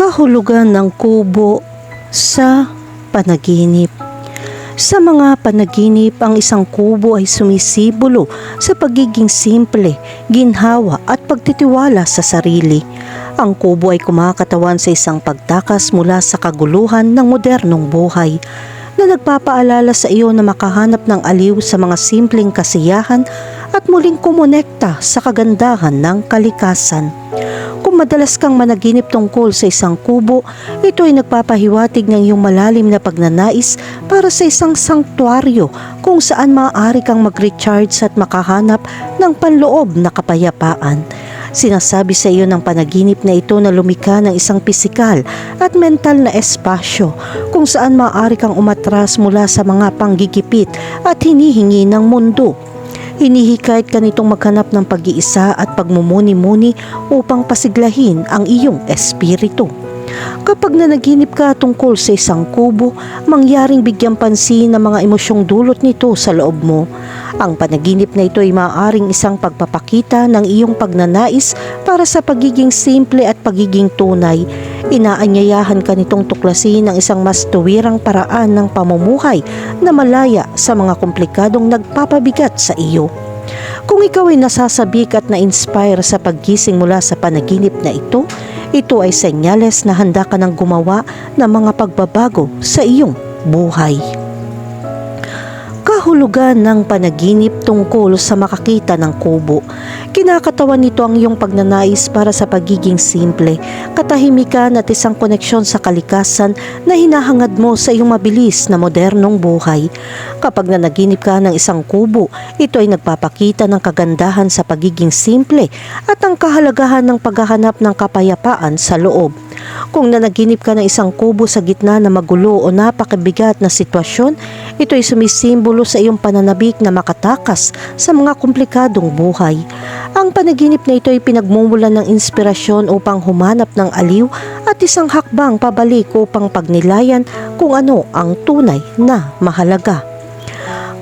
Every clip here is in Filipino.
Kahulugan ng kubo sa panaginip. Sa mga panaginip, ang isang kubo ay sumisibolo sa pagiging simple, ginhawa at pagtitiwala sa sarili. Ang kubo ay kumakatawan sa isang pagtakas mula sa kaguluhan ng modernong buhay na nagpapaalala sa iyo na makahanap ng aliw sa mga simpleng kasiyahan at muling kumonekta sa kagandahan ng kalikasan. Kung madalas kang managinip tungkol sa isang kubo, ito ay nagpapahiwatig ng iyong malalim na pagnanais para sa isang sanktuaryo kung saan maaari kang mag-recharge at makahanap ng panloob na kapayapaan. Sinasabi sa iyo ng panaginip na ito na lumikha ng isang pisikal at mental na espasyo kung saan maaari kang umatras mula sa mga panggigipit at hinihingi ng mundo. Hinihikayat ka nitong maghanap ng pag-iisa at pagmumuni-muni upang pasiglahin ang iyong espiritu. Kapag nanaginip ka tungkol sa isang kubo, mangyaring bigyang pansin ang mga emosyong dulot nito sa loob mo. Ang panaginip na ito ay maaaring isang pagpapakita ng iyong pagnanais para sa pagiging simple at pagiging tunay. Inaanyayahan ka nitong tuklasin ang isang mas tuwirang paraan ng pamumuhay na malaya sa mga komplikadong nagpapabigat sa iyo. Kung ikaw ay nasasabik at na-inspire sa paggising mula sa panaginip na ito ay senyales na handa ka ng gumawa ng mga pagbabago sa iyong buhay. Kahulugan ng panaginip tungkol sa makakita ng kubo. Kinakatawan nito ang iyong pagnanais para sa pagiging simple, katahimikan at isang koneksyon sa kalikasan na hinahangad mo sa iyong mabilis na modernong buhay. Kapag nanaginip ka ng isang kubo, ito ay nagpapakita ng kagandahan sa pagiging simple at ang kahalagahan ng paghahanap ng kapayapaan sa loob. Kung nanaginip ka ng isang kubo sa gitna ng magulo o napakabigat na sitwasyon, ito ay sumisimbolo sa iyong pananabik na makatakas sa mga komplikadong buhay. Ang panaginip na ito ay pinagmumulan ng inspirasyon upang humanap ng aliw at isang hakbang pabalik upang pagnilayan kung ano ang tunay na mahalaga.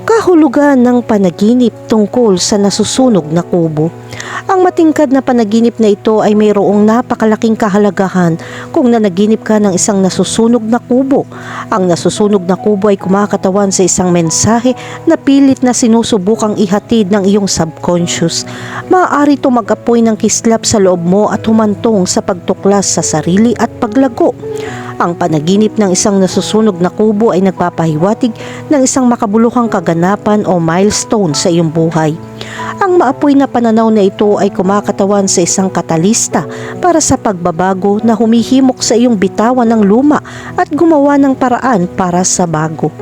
Kahulugan ng panaginip tungkol sa nasusunog na kubo. Ang matingkad na panaginip na ito ay mayroong napakalaking kahalagahan kung nanaginip ka ng isang nasusunog na kubo. Ang nasusunog na kubo ay kumakatawan sa isang mensahe na pilit na sinusubukang ihatid ng iyong subconscious. Maaari ito mag-apoy ng kislap sa loob mo at humantong sa pagtuklas sa sarili at paglago. Ang panaginip ng isang nasusunog na kubo ay nagpapahiwatig ng isang makabuluhang kaganapan o milestone sa iyong buhay. Ang maapoy na pananaw na ito ay kumakatawan sa isang katalista para sa pagbabago na humihimok sa iyong bitawan ng luma at gumawa ng paraan para sa bago.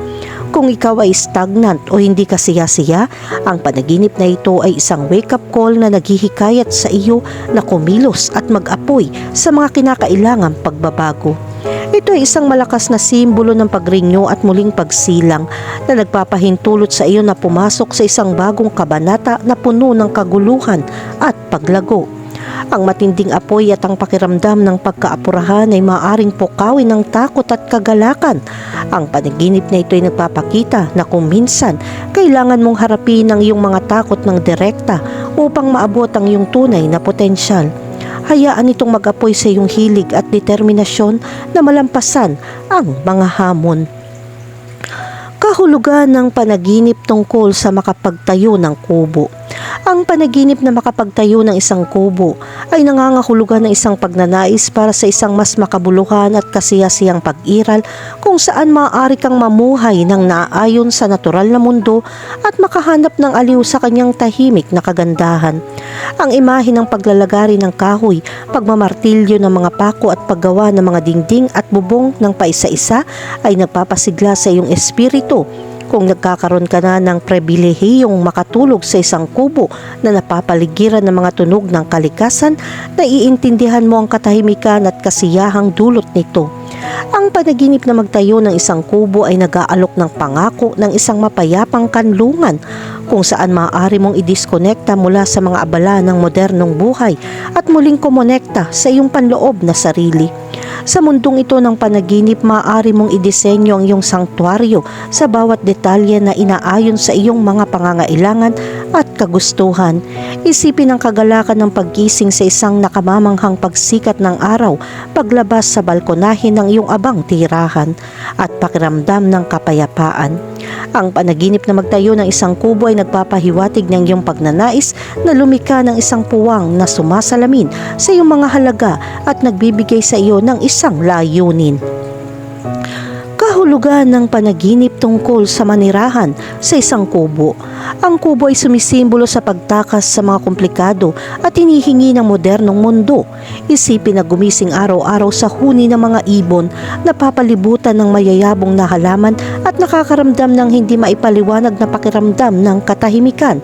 Kung ikaw ay stagnant o hindi ka siya-siya, ang panaginip na ito ay isang wake-up call na naghihikayat sa iyo na kumilos at mag-apoy sa mga kinakailangang pagbabago. Ito ay isang malakas na simbolo ng pag-renew at muling pagsilang na nagpapahintulot sa iyo na pumasok sa isang bagong kabanata na puno ng kaguluhan at paglago. Ang matinding apoy at ang pakiramdam ng pagkaapurahan ay maaaring pukawin ng takot at kagalakan. Ang panaginip na ito ay nagpapakita na kung minsan kailangan mong harapin ang iyong mga takot ng direkta upang maabot ang iyong tunay na potensyal. Hayaan itong mag-apoy sa iyong hilig at determinasyon na malampasan ang mga hamon. Kahulugan ng panaginip tungkol sa makapagtayo ng kubo. Ang panaginip na makapagtayo ng isang kubo ay nangangahulugan ng isang pagnanais para sa isang mas makabuluhan at kasiyasiyang pag-iral kung saan maaari kang mamuhay ng naaayon sa natural na mundo at makahanap ng aliw sa kanyang tahimik na kagandahan. Ang imahe ng paglalagari ng kahoy, pagmamartilyo ng mga pako at paggawa ng mga dingding at bubong ng paisa-isa ay nagpapasigla sa iyong espiritu. Kung nagkakaroon ka na ng pribilehiyong makatulog sa isang kubo na napapaligiran ng mga tunog ng kalikasan, naiintindihan mo ang katahimikan at kasiyahang dulot nito. Ang panaginip na magtayo ng isang kubo ay nag-aalok ng pangako ng isang mapayapang kanlungan kung saan maaari mong i-disconnecta mula sa mga abala ng modernong buhay at muling kumonekta sa iyong panloob na sarili. Sa mundong ito ng panaginip, maaari mong idisenyo ang iyong sanktuaryo sa bawat detalye na inaayon sa iyong mga pangangailangan at kagustuhan. Isipin ang kagalakan ng paggising sa isang nakamamanghang pagsikat ng araw, paglabas sa balkonahe ng iyong abang tirahan, at pakiramdam ng kapayapaan. Ang panaginip na magtayo ng isang kubo ay nagpapahiwatig ng iyong pagnanais na lumika ng isang puwang na sumasalamin sa iyong mga halaga at nagbibigay sa iyo ng isang layunin. Kahulugan ng panaginip tungkol sa manirahan sa isang kubo. Ang kubo ay sumisimbolo sa pagtakas sa mga komplikado at hinihingi ng modernong mundo. Isipin na gumising araw-araw sa huni ng mga ibon, napapalibutan ng mayayabong na halaman at nakakaramdam ng hindi maipaliwanag na pakiramdam ng katahimikan.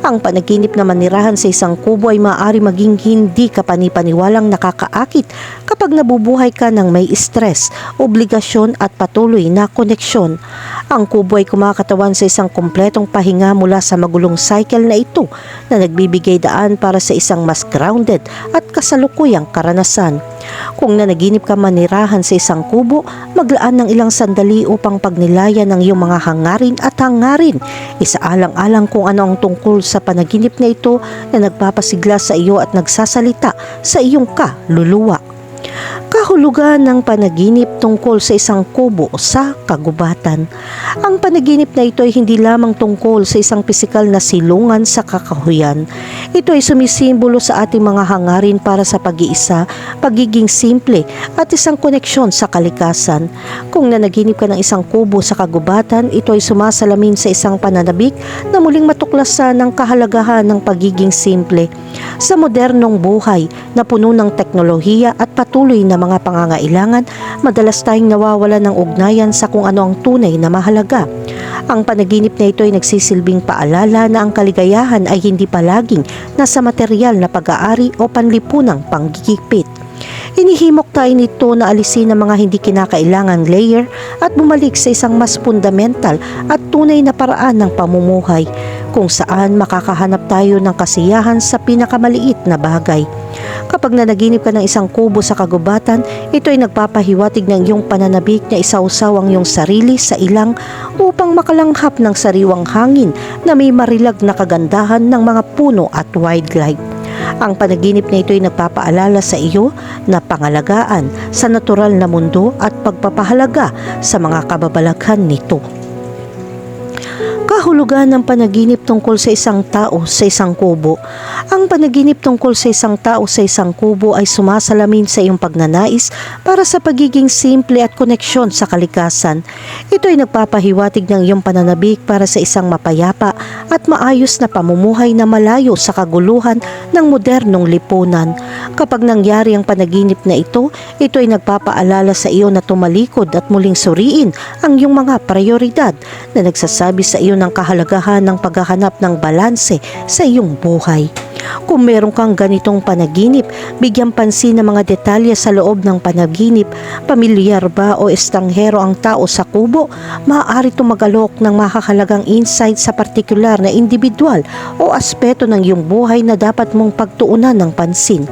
Ang panaginip na manirahan sa isang kubo ay maaari maging hindi kapanipaniwalang nakakaakit kapag nabubuhay ka ng may stress, obligasyon at patuloy na koneksyon. Ang kubo ay kumakatawan sa isang kumpletong pahinga mula sa magulong cycle na ito na nagbibigay daan para sa isang mas grounded at kasalukuyang karanasan. Kung nanaginip ka manirahan sa isang kubo, maglaan ng ilang sandali upang pagnilayan ng iyong mga hangarin at hangarin. Isaalang-alang kung ano ang tungkol sa panaginip na ito na nagpapasigla sa iyo at nagsasalita sa iyong kaluluwa. Kahulugan ng panaginip tungkol sa isang kubo sa kagubatan. Ang panaginip na ito ay hindi lamang tungkol sa isang pisikal na silungan sa kakahuyan. Ito ay sumisimbolo sa ating mga hangarin para sa pag-iisa, pagiging simple at isang koneksyon sa kalikasan. Kung nanaginip ka ng isang kubo sa kagubatan, ito ay sumasalamin sa isang pananabik na muling matuklasan ng kahalagahan ng pagiging simple. Sa modernong buhay na puno ng teknolohiya at patuloy na mga pangangailangan, madalas tayong nawawalan ng ugnayan sa kung ano ang tunay na mahalaga. Ang panaginip na ito ay nagsisilbing paalala na ang kaligayahan ay hindi palaging nasa material na pag-aari o panlipunang panggigipit. Inihimok tayo nito na alisin ang mga hindi kinakailangang layer at bumalik sa isang mas fundamental at tunay na paraan ng pamumuhay, kung saan makakahanap tayo ng kasiyahan sa pinakamaliit na bagay. Kapag nanaginip ka ng isang kubo sa kagubatan, ito ay nagpapahiwatig ng iyong pananabik na isausaw ang iyong sarili sa ilang upang makalanghap ng sariwang hangin na may marilag na kagandahan ng mga puno at wildlife. Ang panaginip na ito ay nagpapaalala sa iyo na pangalagaan sa natural na mundo at pagpapahalaga sa mga kababalaghan nito. Kahulugan ng panaginip tungkol sa isang tao sa isang kubo. Ang panaginip tungkol sa isang tao sa isang kubo ay sumasalamin sa iyong pagnanais para sa pagiging simple at koneksyon sa kalikasan. Ito ay nagpapahiwatig ng iyong pananabik para sa isang mapayapa at maayos na pamumuhay na malayo sa kaguluhan ng modernong lipunan. Kapag nangyari ang panaginip na ito ay nagpapaalala sa iyo na tumalikod at muling suriin ang iyong mga prioridad na nagsasabi sa iyo ng kahalagahan ng paghahanap ng balanse sa iyong buhay. Kung meron kang ganitong panaginip, bigyan pansin ng mga detalye sa loob ng panaginip. Pamilyar ba o estranghero ang tao sa kubo? Maaari tumagalok ng makakalagang insight sa partikular na individual o aspeto ng iyong buhay na dapat mong pagtuunan ng pansin.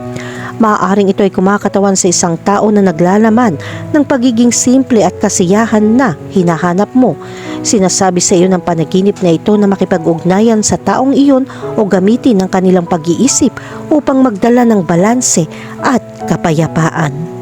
Maaaring ito ay kumakatawan sa isang tao na naglalaman ng pagiging simple at kasiyahan na hinahanap mo. Sinasabi sa iyo ng panaginip na ito na makipag-ugnayan sa taong iyon o gamitin ang kanilang pag-iisip upang magdala ng balanse at kapayapaan.